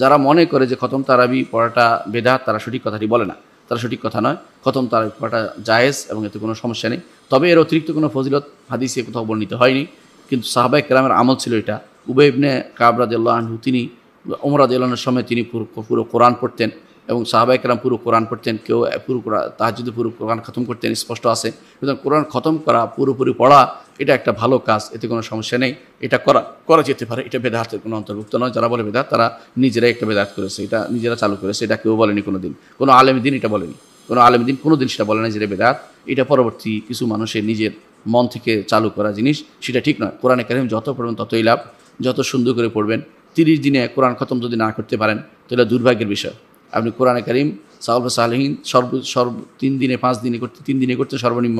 যারা মনে করে যে খতম তারাবি পড়াটা বেদাত, তারা সঠিক কথাটি বলে না, তারা সঠিক কথা নয়। খতম তারাবি পড়াটা জায়েজ এবং এতে কোনো সমস্যা নেই। তবে এর অতিরিক্ত কোনো ফজিলত হাদিসে কোথাও বর্ণিত হয়নি, কিন্তু সাহাবায়ে কেরামের আমল ছিল এটা। উবাই ইবনে কাব রাদিয়াল্লাহু আনহু তিনি ওমর রাদিয়াল্লাহু আনহুর সময় তিনি পুরো কোরআন পড়তেন এবং সাহাবায়ে কেরাম পুরো কোরআন পড়তেন, কেউ পুরো তাহাজ্জুদে পুরো কোরআন খতম করতেন, স্পষ্ট আছে। সুতরাং কোরআন খতম করা, পুরোপুরি পড়া এটা একটা ভালো কাজ, এতে কোনো সমস্যা নেই। এটা করা যেতে পারে, এটা বেদাতের কোনো অন্তর্ভুক্ত নয়। যারা বলে বেদাত তারা নিজেরাই একটা বেদাত করেছে, এটা নিজেরা চালু করেছে, এটা কেউ বলেনি কোনো দিন, কোনো আলেম দিন এটা বলেনি, কোনো আলেম দিন কোনো দিন সেটা বলে না যে এটা বেদাত। এটা পরবর্তী কিছু মানুষের নিজের মন থেকে চালু করা জিনিস, সেটা ঠিক নয়। কোরআনে কারীম যত পড়বেন ততই লাভ, যত সুন্দর করে পড়বেন। 30 দিনে কোরআন খতম যদি না করতে পারেন তাহলে দুর্ভাগ্যের বিষয়। আপনি কোরআনে কারীম সালফে সালেহীন সর্ব 3 দিনে 5 দিনে করতে 3 দিনে করতেন সর্বনিম্ন,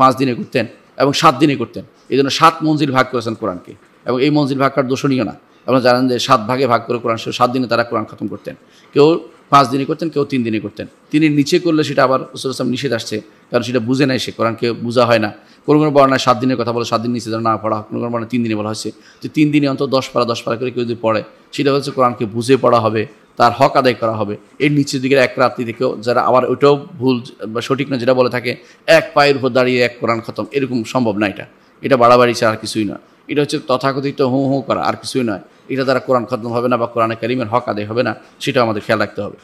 5 দিনে করতেন এবং 7 দিনে করতেন। এই জন্য 7 মঞ্জিল ভাগ করেছেন কোরআনকে, এবং এই মঞ্জিল ভাগ করার দোষণীয় না। আপনারা জানেন যে 7 ভাগে ভাগ করে কোরআন 7 দিনে তারা কোরআন খতম করতেন। কেউ 5 দিনে করতেন, কেউ 3 দিনে করতেন। 3 এর নিচে করলে সেটা আবার রাসূল সাল্লাল্লাহু আলাইহি ওয়াসাল্লাম নিষেধ আসছে, কারণ সেটা বুঝে নাই সে, কোরআনকে বোঝা হয় না। কোনো বর্ণনায় 7 দিনের কথা বলে 7 দিন নিচে যেন না পড়া, কোনো বর্ণনায় 3 দিনে বলা হয়েছে। তো 3 দিনে অন্তত 10 পারা করে কেউ যদি পড়ে, সেটা হচ্ছে কোরআনকে বুঝে পড়া হবে, তার হক আদায় করা হবে। এর নিচের দিকের এক রাত্রি থেকেও যারা আবার ওইটাও ভুল বা সঠিক না, যেটা বলে থাকে এক পায়ের উপর দাঁড়িয়ে এক কোরআন খতম, এরকম সম্ভব না। এটা বাড়াবাড়ি ছাড়া আর কিছুই নয়। এটা হচ্ছে তথাকথিত হু হু করা, আর কিছুই নয়। এটা দ্বারা কোরআন খতম হবে না বা কোরআনে কারীমের হক আদায় হবে না, সেটাও আমাদের খেয়াল রাখতে হবে।